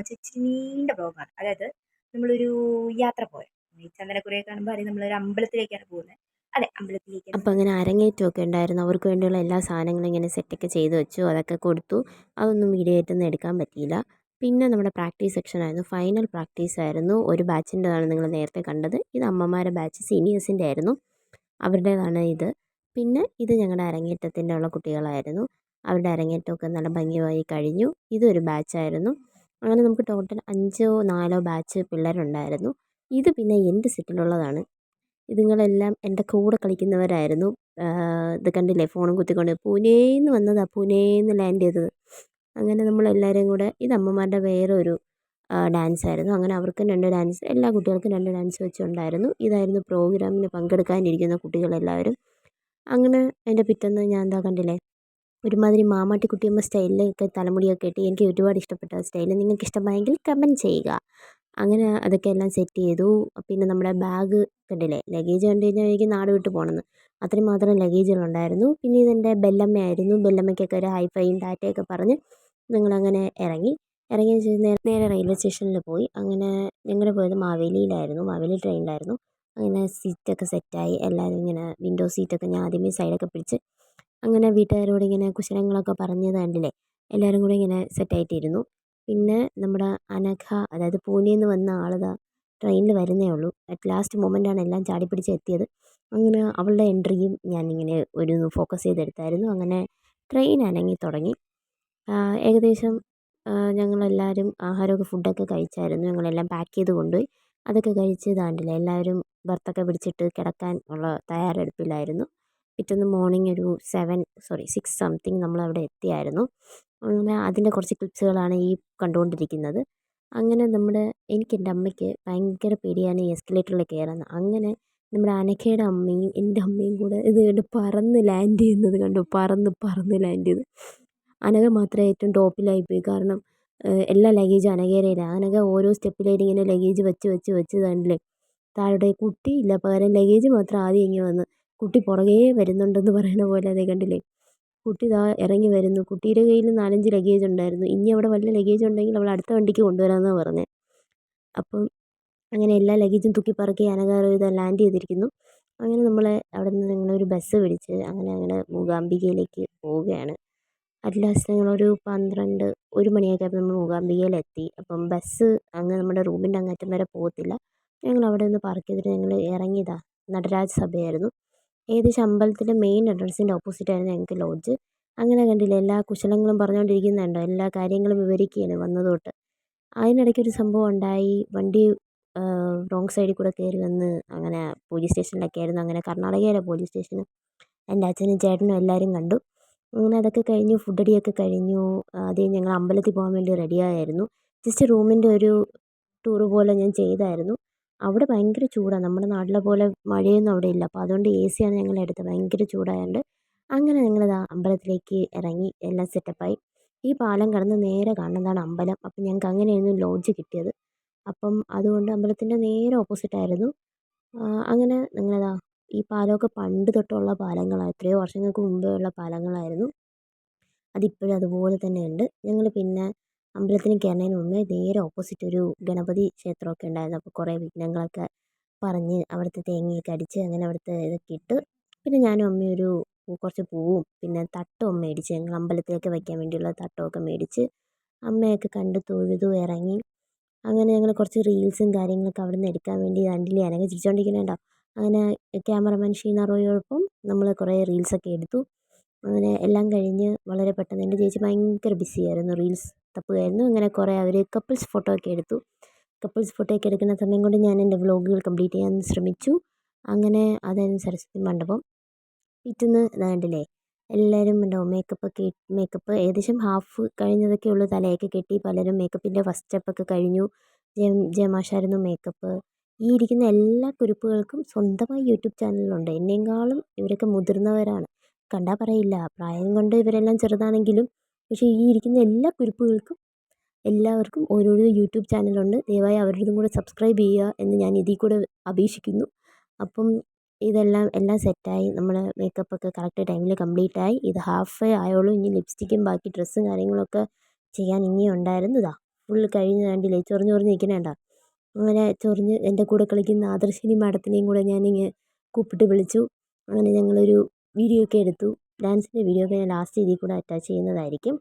വെച്ചാൽ ഇച്ചിരി നീണ്ട വ്ളോഗാണ്. അതായത് നമ്മളൊരു യാത്ര പോയത്. ഈ ചന്ദനക്കുരയൊക്കെ കാണുമ്പോൾ അറിയാം നമ്മളൊരു അമ്പലത്തിലേക്കാണ് പോകുന്നത്. അതെ, അമ്പലത്തിലേക്കാണ് അപ്പോൾ അങ്ങനെ അരങ്ങേറ്റമൊക്കെ ഉണ്ടായിരുന്നു. അവർക്ക് വേണ്ടിയുള്ള എല്ലാ സാധനങ്ങളും ഇങ്ങനെ സെറ്റൊക്കെ ചെയ്ത് വെച്ചു. അതൊക്കെ കൊടുത്തു. അതൊന്നും വീഡിയോ ആയിട്ടൊന്നും എടുക്കാൻ പറ്റിയില്ല. പിന്നെ നമ്മുടെ പ്രാക്ടീസ് സെക്ഷനായിരുന്നു. ഫൈനൽ പ്രാക്ടീസ് ആയിരുന്നു. ഒരു ബാച്ചിൻ്റെതാണ് നിങ്ങൾ നേരത്തെ കണ്ടത്. ഇത് അമ്മമാരുടെ ബാച്ച് സീനിയേഴ്സിൻ്റെ ആയിരുന്നു. അവരുടേതാണ് ഇത്. പിന്നെ ഇത് ഞങ്ങളുടെ അരങ്ങേറ്റത്തിൻ്റെ ഉള്ള കുട്ടികളായിരുന്നു. അവരുടെ അരങ്ങേറ്റമൊക്കെ നല്ല ഭംഗിയായി കഴിഞ്ഞു. ഇതൊരു ബാച്ചായിരുന്നു. അങ്ങനെ നമുക്ക് ടോട്ടൽ 5ഓ 4ഓ ബാച്ച് പിള്ളേരുണ്ടായിരുന്നു. ഇത് പിന്നെ എൻ്റെ സെറ്റിലുള്ളതാണ്. ഇതുങ്ങളെല്ലാം എൻ്റെ കൂടെ കളിക്കുന്നവരായിരുന്നു. ഇത് കണ്ടില്ലേ, ഫോണും കുത്തിക്കൊണ്ട് പൂനേന്ന് വന്നതാ, പൂനേന്ന് ലാൻഡ് ചെയ്തത്. അങ്ങനെ നമ്മളെല്ലാവരും കൂടെ, ഇത് അമ്മമാരുടെ വേറൊരു ഡാൻസ് ആയിരുന്നു. അങ്ങനെ അവർക്കും 2 ഡാൻസ്, എല്ലാ കുട്ടികൾക്കും 2 ഡാൻസ് വെച്ചുണ്ടായിരുന്നു. ഇതായിരുന്നു പ്രോഗ്രാമിന് പങ്കെടുക്കാനിരിക്കുന്ന കുട്ടികളെല്ലാവരും. അങ്ങനെ അതിൻ്റെ പിറ്റേന്ന് ഞാൻ എന്താ കണ്ടില്ലേ, ഒരുമാതിരി മാമാട്ടിക്കുട്ടിയമ്മ സ്റ്റൈലിലൊക്കെ തലമുടിയൊക്കെ കെട്ടി. എനിക്ക് ഒരുപാട് ഇഷ്ടപ്പെട്ട സ്റ്റൈൽ. നിങ്ങൾക്ക് ഇഷ്ടമായെങ്കിൽ കമൻറ്റ് ചെയ്യുക. അങ്ങനെ അതൊക്കെ എല്ലാം സെറ്റ് ചെയ്തു. പിന്നെ നമ്മുടെ ബാഗ് കണ്ടില്ലേ, ലഗേജ് കണ്ടു കഴിഞ്ഞാൽ എനിക്ക് നാട് വിട്ട് പോകണമെന്ന്, അത്രയും മാത്രം ലഗേജുകളുണ്ടായിരുന്നു. പിന്നെ ഇതെൻ്റെ ബെല്ലമ്മയായിരുന്നു. ബെല്ലമ്മയ്ക്കൊക്കെ ഒരു ഹൈഫൈയും ടാറ്റയൊക്കെ പറഞ്ഞ് ഞങ്ങളങ്ങനെ ഇറങ്ങി. ഇറങ്ങിയ ശേഷം നേരെ റെയിൽവേ സ്റ്റേഷനിൽ പോയി. അങ്ങനെ ഞങ്ങൾ പോയത് മാവേലിയിലായിരുന്നു. മാവേലി ട്രെയിനിലായിരുന്നു. അങ്ങനെ സീറ്റൊക്കെ സെറ്റായി. എല്ലാവരും ഇങ്ങനെ വിൻഡോ സീറ്റൊക്കെ ഞാൻ ആദ്യമേ സൈഡൊക്കെ പിടിച്ച് അങ്ങനെ വീട്ടുകാരോട് ഇങ്ങനെ കുശലങ്ങളൊക്കെ പറഞ്ഞത് കണ്ടില്ലേ, എല്ലാവരും കൂടെ ഇങ്ങനെ സെറ്റായിട്ടിരുന്നു. പിന്നെ നമ്മുടെ അനഘ, അതായത് പൂനെയിൽ നിന്ന് വന്ന ആളിതാ ട്രെയിനിൽ വരുന്നേ ഉള്ളൂ. അറ്റ് ലാസ്റ്റ് മൊമെൻ്റാണ് എല്ലാം ചാടിപ്പിടിച്ച് എത്തിയത്. അങ്ങനെ അവളുടെ എൻട്രിയും ഞാനിങ്ങനെ ഒരു ഫോക്കസ് ചെയ്തെടുത്തായിരുന്നു. അങ്ങനെ ട്രെയിൻ അനങ്ങി തുടങ്ങി. ഏകദേശം ഞങ്ങളെല്ലാവരും ആഹാരമൊക്കെ ഫുഡൊക്കെ കഴിച്ചായിരുന്നു. ഞങ്ങളെല്ലാം പാക്ക് ചെയ്ത് കൊണ്ടുപോയി. അതൊക്കെ കഴിച്ച് ഇതാണ്ടില്ല, എല്ലാവരും ബർത്തൊക്കെ പിടിച്ചിട്ട് കിടക്കാൻ ഉള്ള തയ്യാറെടുപ്പിലായിരുന്നു. പിറ്റേന്ന് മോർണിംഗ് ഒരു 6 സംതിങ് നമ്മളവിടെ എത്തിയായിരുന്നു. അങ്ങനെ അതിൻ്റെ കുറച്ച് ക്ലിപ്സുകളാണ് ഈ കണ്ടുകൊണ്ടിരിക്കുന്നത്. അങ്ങനെ എനിക്ക് എൻ്റെ അമ്മയ്ക്ക് ഭയങ്കര പേടിയാണ് ഈ എസ്കലേറ്ററിൽ കയറുന്നത്. അങ്ങനെ നമ്മുടെ അനഘയുടെ അമ്മയും എൻ്റെ അമ്മയും കൂടെ ഇത് കണ്ട് പറന്ന് ലാൻഡ് ചെയ്യുന്നത് കണ്ടു. പറന്ന് ലാൻഡ് ചെയ്തു. അനഘ മാത്രമേ ഏറ്റവും ടോപ്പിലായിപ്പോയി. കാരണം എല്ലാ ലഗേജും അനഘയുടേതാണ്. അനഘ ഓരോ സ്റ്റെപ്പിലായിട്ട് ഇങ്ങനെ ലഗേജ് വെച്ച് കണ്ടില്ലേ, താഴോട്ട് കുട്ടിയില്ല, പകരം ലഗേജ് മാത്രം ആദ്യം ഇങ്ങനെ വന്ന്, കുട്ടി പുറകേ വരുന്നുണ്ടെന്ന് പറയുന്ന പോലെ. അതേ കണ്ടില്ലേ, കുട്ടി ഇതാ ഇറങ്ങി വരുന്നു. കുട്ടിയുടെ കയ്യിൽ 4-5 ലഗേജ് ഉണ്ടായിരുന്നു. ഇനി അവിടെ വല്ല ലഗേജ് ഉണ്ടെങ്കിൽ അവൾ അടുത്ത വണ്ടിക്ക് കൊണ്ടുവരാമെന്നാണ് പറഞ്ഞത്. അപ്പം അങ്ങനെ എല്ലാ ലഗേജും തൂക്കിപ്പറക്കി അനഘ ഇത് ലാൻഡ് ചെയ്തിരിക്കുന്നു. അങ്ങനെ നമ്മളെ അവിടെ നിന്ന് ഞങ്ങളൊരു ബസ് പിടിച്ച് അങ്ങനെ മൂകാംബികയിലേക്ക് പോവുകയാണ്. അറ്റ് ലാസ്റ്റ് ഞങ്ങളൊരു 1 മണിയൊക്കെ ആയപ്പോൾ നമ്മൾ മൂകാംബികയിലെത്തി. അപ്പം ബസ് അങ്ങ് നമ്മുടെ റൂമിൻ്റെ അങ്ങറ്റം വരെ പോകത്തില്ല. ഞങ്ങൾ അവിടെ നിന്ന് പാർക്ക് ചെയ്തിട്ട് ഞങ്ങൾ ഇറങ്ങിയതാ. നടരാജ് സഭയായിരുന്നു. ഏകദേശം അമ്പലത്തിൻ്റെ മെയിൻ എൻട്രൻസിൻ്റെ ഓപ്പോസിറ്റായിരുന്നു ഞങ്ങൾക്ക് ലോഡ്ജ്. അങ്ങനെ കണ്ടില്ലേ, എല്ലാ കുശലങ്ങളും പറഞ്ഞുകൊണ്ടിരിക്കുന്നുണ്ടോ, എല്ലാ കാര്യങ്ങളും വിവരിക്കുകയാണ് വന്നത് തൊട്ട്. അതിനിടയ്ക്കൊരു സംഭവം ഉണ്ടായി. വണ്ടി റോങ് സൈഡിൽ കൂടെ കയറി വന്ന് അങ്ങനെ പോലീസ് സ്റ്റേഷനിലൊക്കെ ആയിരുന്നു. അങ്ങനെ കർണാടകയിലെ പോലീസ് സ്റ്റേഷന് എൻ്റെ അച്ഛനും ചേട്ടനും എല്ലാവരും കണ്ടു. അങ്ങനെ അതൊക്കെ കഴിഞ്ഞു. ഫുഡടിയൊക്കെ കഴിഞ്ഞു. ആദ്യം ഞങ്ങൾ അമ്പലത്തിൽ പോകാൻ വേണ്ടി റെഡിയായിരുന്നു. ജസ്റ്റ് റൂമിൻ്റെ ഒരു ടൂറ് പോലെ ഞാൻ ചെയ്തായിരുന്നു. അവിടെ ഭയങ്കര ചൂടാണ്. നമ്മുടെ നാട്ടിലെ പോലെ മഴയൊന്നും അവിടെ ഇല്ല. അപ്പോൾ അതുകൊണ്ട് AC ആണ് ഞങ്ങളെടുത്തത്. ഭയങ്കര ചൂടായതുകൊണ്ട് അങ്ങനെ ഞങ്ങളിതാ അമ്പലത്തിലേക്ക് ഇറങ്ങി. എല്ലാം സെറ്റപ്പായി. ഈ പാലം കടന്ന് നേരെ കാണുന്നതാണ് അമ്പലം. അപ്പം ഞങ്ങൾക്ക് അങ്ങനെയായിരുന്നു ലോഡ്ജ് കിട്ടിയത്. അപ്പം അതുകൊണ്ട് അമ്പലത്തിൻ്റെ നേരെ ഓപ്പോസിറ്റായിരുന്നു. അങ്ങനെ ഞങ്ങളിതാ, ഈ പാലമൊക്കെ പണ്ട് തൊട്ടുള്ള പാലങ്ങളാണ്. എത്രയോ വർഷങ്ങൾക്ക് മുമ്പേ ഉള്ള പാലങ്ങളായിരുന്നു. അതിപ്പോഴും അതുപോലെ തന്നെയുണ്ട്. ഞങ്ങൾ പിന്നെ അമ്പലത്തിന് കയറുന്നതിന് മുമ്പേ നേരെ ഓപ്പോസിറ്റ് ഒരു ഗണപതി ക്ഷേത്രമൊക്കെ ഉണ്ടായിരുന്നു. അപ്പോൾ കുറേ വിഘ്നങ്ങളൊക്കെ പറഞ്ഞ് അവിടുത്തെ തേങ്ങയൊക്കെ അടിച്ച് അങ്ങനെ അവിടുത്തെ ഇതൊക്കെ ഇട്ട്, പിന്നെ ഞാനും അമ്മയും കുറച്ച് പൂവും പിന്നെ തട്ടവും മേടിച്ച്, ഞങ്ങൾ അമ്പലത്തിലൊക്കെ വയ്ക്കാൻ വേണ്ടിയുള്ള തട്ടമൊക്കെ മേടിച്ച് അമ്മയൊക്കെ കണ്ട് തൊഴുതു ഇറങ്ങി. അങ്ങനെ ഞങ്ങൾ കുറച്ച് റീൽസും കാര്യങ്ങളൊക്കെ അവിടെ നിന്ന് എടുക്കാൻ വേണ്ടി കണ്ടില്ലേ, അനഘ ചിരിച്ചുകൊണ്ടിരിക്കുന്നുണ്ടോ. അങ്ങനെ ക്യാമറമാൻ ഷീന റോയോടൊപ്പം നമ്മൾ കുറേ റീൽസൊക്കെ എടുത്തു. അങ്ങനെ എല്ലാം കഴിഞ്ഞ് വളരെ പെട്ടെന്ന് എൻ്റെ ചേച്ചി ഭയങ്കര ബിസിയായിരുന്നു, റീൽസ് തപ്പുകയായിരുന്നു. അങ്ങനെ കുറേ അവർ കപ്പിൾസ് ഫോട്ടോ ഒക്കെ എടുത്തു. കപ്പിൾസ് ഫോട്ടോ ഒക്കെ എടുക്കുന്ന സമയം കൊണ്ട് ഞാൻ എൻ്റെ വ്ളോഗുകൾ കംപ്ലീറ്റ് ചെയ്യാൻ ശ്രമിച്ചു. അങ്ങനെ അതായിരുന്നു സരസ്വതി മണ്ഡപം. പിറ്റേന്ന് കണ്ടില്ലേ, എല്ലാവരും ഉണ്ടാവും. മേക്കപ്പ് ഏകദേശം ഹാഫ് കഴിഞ്ഞതൊക്കെ ഉള്ളൂ. തലയൊക്കെ കെട്ടി പലരും മേക്കപ്പിൻ്റെ ഫസ്റ്റ് സ്റ്റെപ്പൊക്കെ കഴിഞ്ഞു. ജയമാഷായിരുന്നു മേക്കപ്പ്. ഈ ഇരിക്കുന്ന എല്ലാ കുരുപ്പുകൾക്കും സ്വന്തമായി യൂട്യൂബ് ചാനലുണ്ട്. എന്നേക്കാളും ഇവരൊക്കെ മുതിർന്നവരാണ്. കണ്ടാൽ പറയില്ല, പ്രായം കൊണ്ട് ഇവരെല്ലാം ചെറുതാണെങ്കിലും പക്ഷേ ഈ ഇരിക്കുന്ന എല്ലാ കുരുപ്പുകൾക്കും എല്ലാവർക്കും ഓരോരോ യൂട്യൂബ് ചാനലുണ്ട്. ദയവായി അവരുടേതും കൂടെ സബ്സ്ക്രൈബ് ചെയ്യുക എന്ന് ഞാൻ ഇതിൽ കൂടെ അപേക്ഷിക്കുന്നു. അപ്പം എല്ലാം സെറ്റായി. നമ്മൾ മേക്കപ്പൊക്കെ കറക്റ്റ് ടൈമിൽ കംപ്ലീറ്റായി. ഇത് ഹാഫേ ആയുള്ളൂ. ഇനി ലിപ്സ്റ്റിക്കും ബാക്കി ഡ്രസ്സും കാര്യങ്ങളൊക്കെ ചെയ്യാൻ ഇനിയും ഉണ്ടായിരുന്നു. ഫുൾ കഴിഞ്ഞ് കണ്ടില്ലേ, ചൊറിഞ്ഞ് നിൽക്കണേണ്ട. അങ്ങനെ ചൊറിഞ്ഞ് എൻ്റെ കൂടെ കളിക്കുന്ന ആദർശിനി മാഡത്തിനെയും കൂടെ ഞാനിങ്ങനെ കൂപ്പിട്ട് വിളിച്ചു. അങ്ങനെ ഞങ്ങളൊരു വീഡിയോ ഒക്കെ എടുത്തു. ഡാൻസിൻ്റെ വീഡിയോ ഒക്കെ ഞാൻ ലാസ്റ്റ് ഇതിൽ കൂടെ അറ്റാച്ച് ചെയ്യുന്നതായിരിക്കും.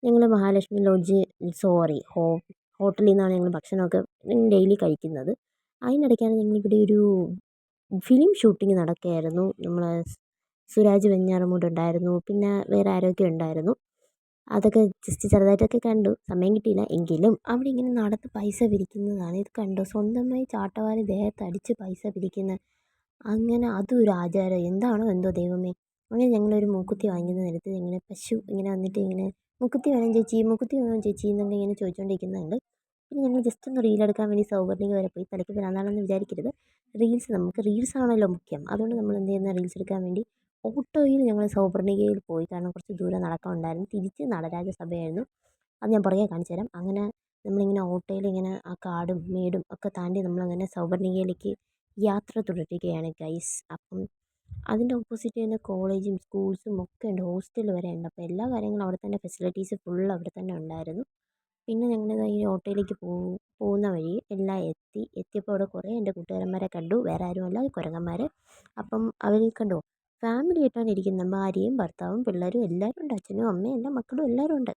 ഞങ്ങൾ മഹാലക്ഷ്മി ലോഡ്ജ് ഹോട്ടലിൽ നിന്നാണ് ഞങ്ങൾ ഭക്ഷണമൊക്കെ ഡെയിലി കഴിക്കുന്നത്. അതിനിടയ്ക്കാണ് ഞങ്ങളിവിടെ ഒരു ഫിലിം ഷൂട്ടിംഗ് നടക്കുകയായിരുന്നു. നമ്മൾ സുരാജ് വെഞ്ഞാറമൂട് ഉണ്ടായിരുന്നു, പിന്നെ വേറെ ആരൊക്കെ ഉണ്ടായിരുന്നു. അതൊക്കെ ജസ്റ്റ് ചെറുതായിട്ടൊക്കെ കണ്ടു, സമയം കിട്ടിയില്ല. എങ്കിലും അവിടെ ഇങ്ങനെ നടന്ന് പൈസ പിരിക്കുന്നതാണ്. ഇത് കണ്ടോ, സ്വന്തമായി ചാട്ടവാരി ദേഹത്ത് അടിച്ച് പൈസ പിരിക്കുന്ന, അങ്ങനെ അതും ഒരു ആചാരം എന്താണോ എന്തോ ദൈവമേ. അങ്ങനെ ഞങ്ങളൊരു മൂക്കുത്തി വാങ്ങിക്കുന്ന നേരത്ത് ഇങ്ങനെ പശു ഇങ്ങനെ വന്നിട്ട് ഇങ്ങനെ മൂക്കുത്തി വേണം ചേച്ചി, മൂക്കുത്തി വേണം ചേച്ചി എന്നൊക്കെ ഇങ്ങനെ ചോദിച്ചുകൊണ്ടിരിക്കുന്നുണ്ട്. പിന്നെ ഞങ്ങൾ ജസ്റ്റ് ഒന്ന് റീലെടുക്കാൻ വേണ്ടി സൗവർണിക വരെ പോയി. തലയ്ക്ക് ഭ്രാന്താണെന്ന് വിചാരിക്കരുത്. നമുക്ക് റീൽസ് ആണല്ലോ മുഖ്യം. അതുകൊണ്ട് നമ്മൾ എന്ത് ചെയ്യുന്ന, റീൽസ് എടുക്കാൻ വേണ്ടി ഓട്ടോയിൽ ഞങ്ങൾ സൗവർണികയിൽ പോയി. കാരണം കുറച്ച് ദൂരം നടക്കാനുണ്ടായിരുന്നു. തിരിച്ച് നടരാജസഭയായിരുന്നു. അത് ഞാൻ പുറകെ കാണിച്ചു തരാം. അങ്ങനെ നമ്മളിങ്ങനെ ഓട്ടോയിൽ ഇങ്ങനെ ആ കാടും മേടും ഒക്കെ താണ്ടി നമ്മളങ്ങനെ സൗവർണികയിലേക്ക് യാത്ര തുടരുകയാണ് ഗൈസ്. അപ്പം അതിൻ്റെ ഓപ്പോസിറ്റ് തന്നെ കോളേജും സ്കൂൾസും ഒക്കെ ഉണ്ട്, ഹോസ്റ്റൽ വരെ ഉണ്ട്. അപ്പോൾ എല്ലാ കാര്യങ്ങളും അവിടെ തന്നെ, ഫെസിലിറ്റീസ് ഫുൾ അവിടെ തന്നെ ഉണ്ടായിരുന്നു. പിന്നെ ഞങ്ങൾ ഈ ഓട്ടോയിലേക്ക് പോകുന്ന വഴി എല്ലാം എത്തിയപ്പോൾ അവിടെ കുറേ എൻ്റെ കൂട്ടുകാരന്മാരെ കണ്ടു. വേറെ ആരുമല്ല, കുരങ്ങന്മാർ. അപ്പം അവർ കണ്ടോ, ഫാമിലി ആയിട്ടാണ് ഇരിക്കുന്നത്. ഭാര്യയും ഭർത്താവും പിള്ളേരും എല്ലാവരും ഉണ്ട്, അച്ഛനും അമ്മയും എല്ലാ മക്കളും എല്ലാവരും ഉണ്ട്.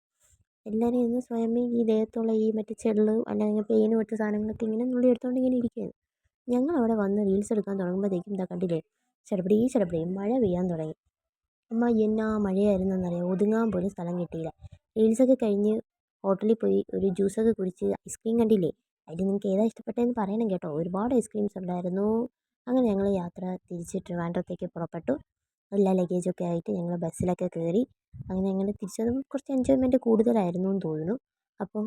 എല്ലാവരും ഇന്ന് സ്വയമേ ഈ ദേഹത്തുള്ള ഈ മറ്റേ ചെള്ള് അല്ലെങ്കിൽ പെയിന് മറ്റു സാധനങ്ങളൊക്കെ ഇങ്ങനെ നുള്ളി എടുത്തുകൊണ്ട് ഇങ്ങനെ ഇരിക്കുകയാണ്. ഞങ്ങൾ അവിടെ വന്ന് റീൽസ് എടുക്കാൻ തുടങ്ങുമ്പോഴത്തേക്കും എന്താ കണ്ടില്ലേ, ചടപടി മഴ പെയ്യാൻ തുടങ്ങി. അമ്മ എന്നാ മഴയായിരുന്നെന്നറിയാം, ഒതുങ്ങാൻ പോലും സ്ഥലം കിട്ടിയില്ല. റീൽസൊക്കെ കഴിഞ്ഞ് ഹോട്ടലിൽ പോയി ഒരു ജ്യൂസൊക്കെ കുടിച്ച് ഐസ്ക്രീം കണ്ടില്ലേ, അതിൽ നിങ്ങൾക്ക് ഏതാ ഇഷ്ടപ്പെട്ടതെന്ന് പറയണം കേട്ടോ. ഒരുപാട് ഐസ്ക്രീംസ് ഉണ്ടായിരുന്നു. അങ്ങനെ ഞങ്ങൾ യാത്ര തിരിച്ച് ട്രിവാൻഡ്രത്തേക്ക് പുറപ്പെട്ടു. എല്ലാ ലഗേജൊക്കെ ആയിട്ട് ഞങ്ങൾ ബസ്സിലൊക്കെ കയറി. അങ്ങനെ ഞങ്ങൾ തിരിച്ചു വന്നപ്പോൾ കുറച്ച് എൻജോയ്മെൻറ്റ് കൂടുതലായിരുന്നു എന്ന് തോന്നുന്നു. അപ്പം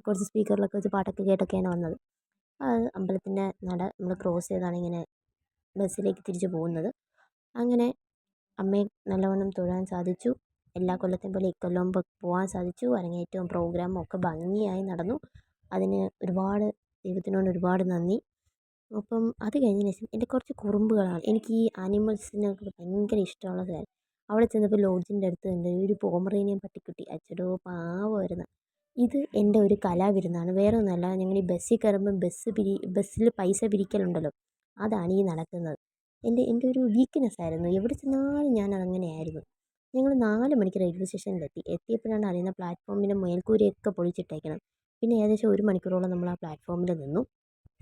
കുറച്ച് സ്പീക്കറിലൊക്കെ വെച്ച് പാട്ടൊക്കെ കേട്ടൊക്കെയാണ് വന്നത്. അമ്പലത്തിൻ്റെ നട നമ്മൾ ക്രോസ് ചെയ്താണ് ഇങ്ങനെ ബസ്സിലേക്ക് തിരിച്ചു പോകുന്നത്. അങ്ങനെ അമ്മയെ നല്ലവണ്ണം തൊഴാൻ സാധിച്ചു. എല്ലാ കൊല്ലത്തെയും പോലെ ഇക്കൊല്ലവും പോകാൻ സാധിച്ചു. അരങ്ങേറ്റവും പ്രോഗ്രാമും ഒക്കെ ഭംഗിയായി നടന്നു. അതിന് ദൈവത്തിനോട് ഒരുപാട് നന്ദി. അപ്പം അത് കഴിഞ്ഞതിന് ശേഷം എൻ്റെ കുറച്ച് കുറുമ്പുകളാണ്. എനിക്ക് ഈ ആനിമൽസിനൊക്കെ ഭയങ്കര ഇഷ്ടമുള്ള കാര്യം. അവിടെ ചെന്നപ്പോൾ ലോഡ്ജിൻ്റെ അടുത്ത് ഉണ്ട് ഒരു പോമറേനിയൻ പട്ടിക്കുട്ടി. അച്ചടോ പാവമായിരുന്നു. ഇത് എൻ്റെ ഒരു കലാവിരുന്നാണ്, വേറെ ഒന്നുമല്ല. ഞങ്ങൾ ഈ ബസ്സിൽ കയറുമ്പം ബസ്സിൽ പൈസ പിരിക്കലുണ്ടല്ലോ, അതാണ് ഈ നടക്കുന്നത്. എൻ്റെ ഒരു വീക്ക്നെസ് ആയിരുന്നു. എവിടെ ചെന്നാലും ഞാൻ അതങ്ങനെയായിരുന്നു. ഞങ്ങൾ 4 മണിക്ക് റെയിൽവേ എത്തിയപ്പോഴാണ് അറിയുന്നത് പ്ലാറ്റ്ഫോമിൻ്റെ മേൽക്കൂരയൊക്കെ പൊളിച്ചിട്ടേക്കണം. പിന്നെ ഏകദേശം 1 മണിക്കൂറോളം നമ്മൾ ആ പ്ലാറ്റ്ഫോമിൽ നിന്നു.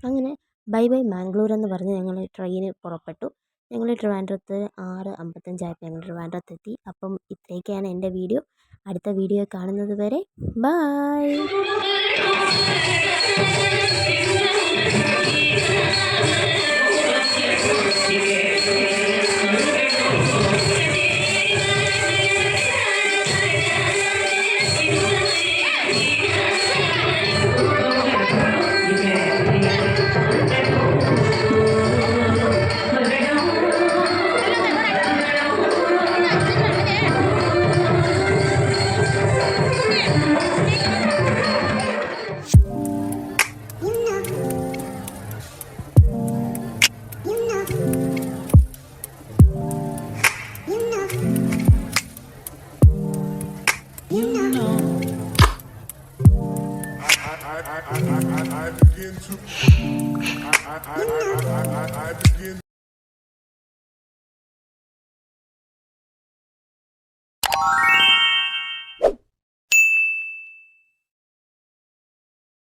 അങ്ങനെ ബൈ മാംഗ്ലൂർ എന്ന് പറഞ്ഞ് ഞങ്ങൾ ട്രെയിന് പുറപ്പെട്ടു. ഞങ്ങൾ ട്രിവാൻഡ്രത്ത് 6:55 ആയപ്പോൾ ഞങ്ങൾ ട്രിവാൻഡ്രത്തെത്തി. അപ്പം ഇത്രയൊക്കെയാണ് എൻ്റെ വീഡിയോ. അടുത്ത വീഡിയോ കാണുന്നത് വരെ ബൈ. I begin to